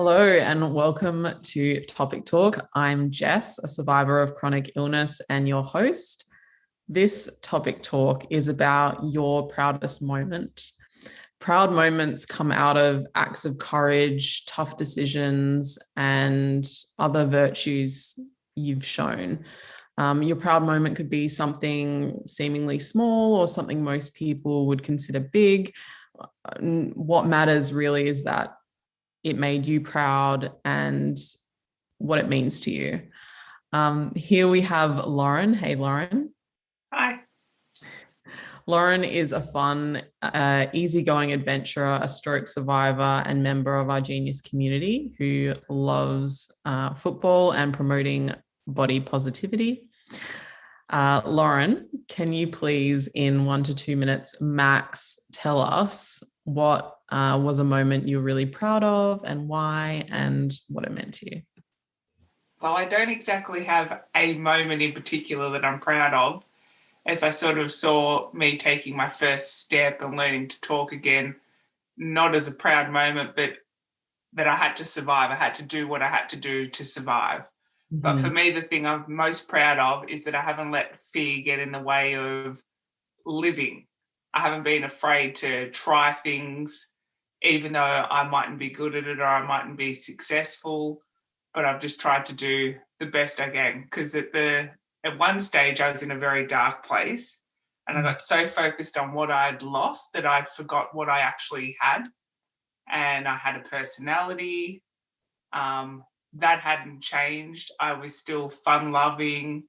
Hello and welcome to Topic Talk. I'm Jess, a survivor of chronic illness and your host. This Topic Talk is about your proudest moment. Proud moments come out of acts of courage, tough decisions, and other virtues you've shown. Your proud moment could be something seemingly small or something most people would consider big. What matters really is that it made you proud and what it means to you. Here we have Lauren. Hey, Lauren. Hi. Lauren is a fun, easygoing adventurer, a stroke survivor, and member of our Genius community who loves football and promoting body positivity. Lauren, can you please, in 1 to 2 minutes max, tell us what was a moment you're really proud of and why and what it meant to you? Well, I don't exactly have a moment in particular that I'm proud of, as I sort of saw me taking my first step and learning to talk again, not as a proud moment, but that I had to survive. I had to do what I had to do to survive. But for me, the thing I'm most proud of is that I haven't let fear get in the way of living. I haven't been afraid to try things, even though I mightn't be good at it or I mightn't be successful, but I've just tried to do the best I can. Because at one stage I was in a very dark place and I got so focused on what I'd lost that I forgot what I actually had. And I had a personality that hadn't changed. I was still fun-loving.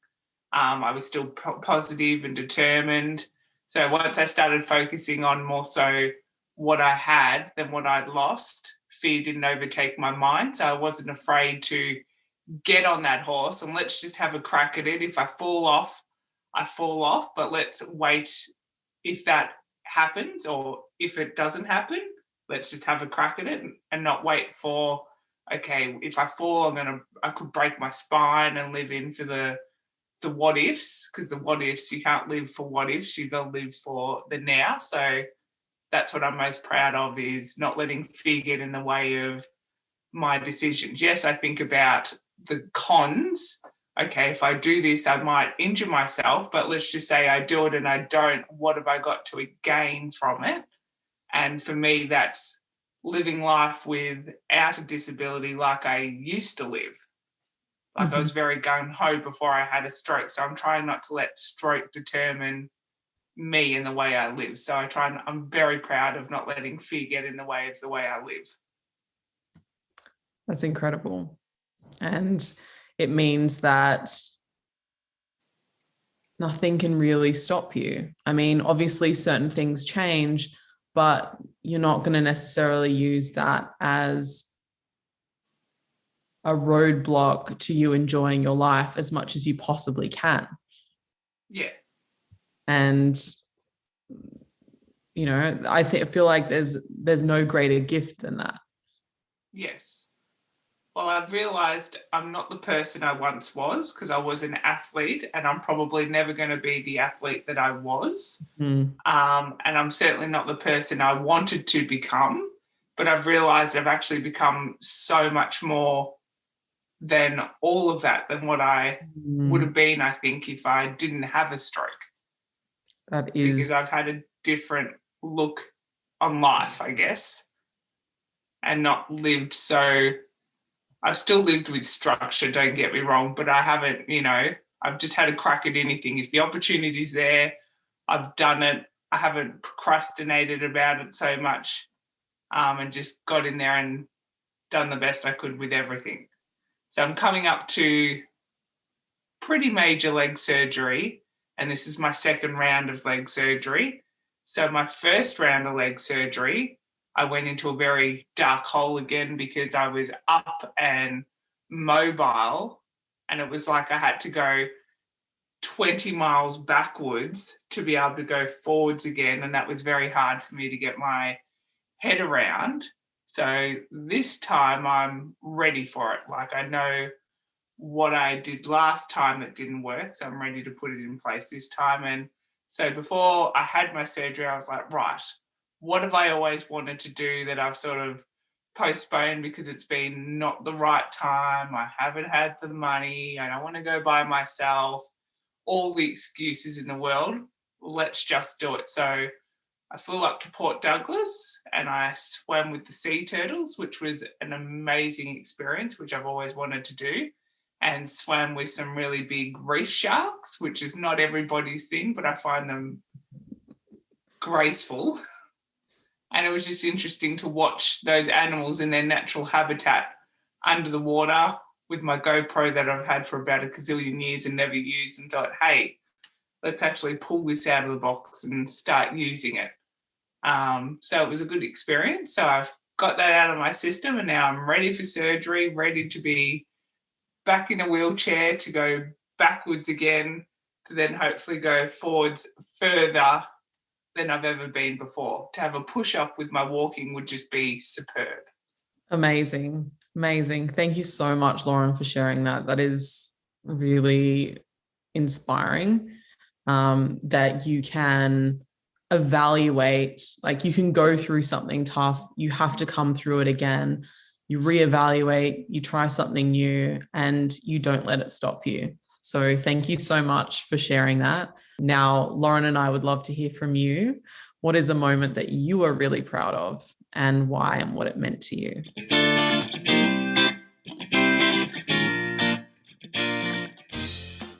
I was still positive and determined. So once I started focusing on more so what I had than what I'd lost, fear didn't overtake my mind. So I wasn't afraid to get on that horse and let's just have a crack at it. If I fall off, I fall off, but let's wait if that happens, or if it doesn't happen, let's just have a crack at it and not wait for, okay, if I fall, I could break my spine and live in for the what ifs, because the what ifs, you can't live for what ifs, you've got to live for the now. So that's what I'm most proud of, is not letting fear get in the way of my decisions. Yes, I think about the cons. Okay, if I do this, I might injure myself, but let's just say I do it and I don't, what have I got to gain from it? And for me, that's living life without a disability like I used to live. Like I was very gung-ho before I had a stroke. So I'm trying not to let stroke determine me and the way I live. So I'm very proud of not letting fear get in the way of the way I live. That's incredible. And it means that nothing can really stop you. I mean, obviously certain things change, but you're not going to necessarily use that as a roadblock to you enjoying your life as much as you possibly can. Yeah. And I feel like there's no greater gift than that. Yes. Well, I've realised I'm not the person I once was, because I was an athlete and I'm probably never going to be the athlete that I was. And I'm certainly not the person I wanted to become, but I've realised I've actually become so much more than all of that, than what I would have been, I think, if I didn't have a stroke. That is, because I've had a different look on life, I guess, and not lived so. I've still lived with structure, don't get me wrong, but I haven't, I've just had a crack at anything. If the opportunity's there, I've done it. I haven't procrastinated about it so much, and just got in there and done the best I could with everything. So I'm coming up to pretty major leg surgery, and this is my second round of leg surgery. So my first round of leg surgery, I went into a very dark hole again because I was up and mobile, and it was like I had to go 20 miles backwards to be able to go forwards again, and that was very hard for me to get my head around. So this time I'm ready for it. Like, I know what I did last time that didn't work, so I'm ready to put it in place this time. And so before I had my surgery, I was like, right, what have I always wanted to do that I've sort of postponed because it's been not the right time. I haven't had the money. I don't want to go by myself. All the excuses in the world. Let's just do it. So I flew up to Port Douglas and I swam with the sea turtles, which was an amazing experience, which I've always wanted to do, and swam with some really big reef sharks, which is not everybody's thing, but I find them graceful. And it was just interesting to watch those animals in their natural habitat under the water with my GoPro that I've had for about a gazillion years and never used, and thought, hey, let's actually pull this out of the box and start using it. So it was a good experience. So I've got that out of my system, and now I'm ready for surgery, ready to be back in a wheelchair, to go backwards again, to then hopefully go forwards further than I've ever been before. To have a push-off with my walking would just be superb. Amazing. Amazing. Thank you so much, Lauren, for sharing that. That is really inspiring, that you can evaluate, like you can go through something tough, you have to come through it again, you reevaluate, you try something new, and you don't let it stop you. So thank you so much for sharing that. Now, Lauren and I would love to hear from you. What is a moment that you are really proud of, and why, and what it meant to you?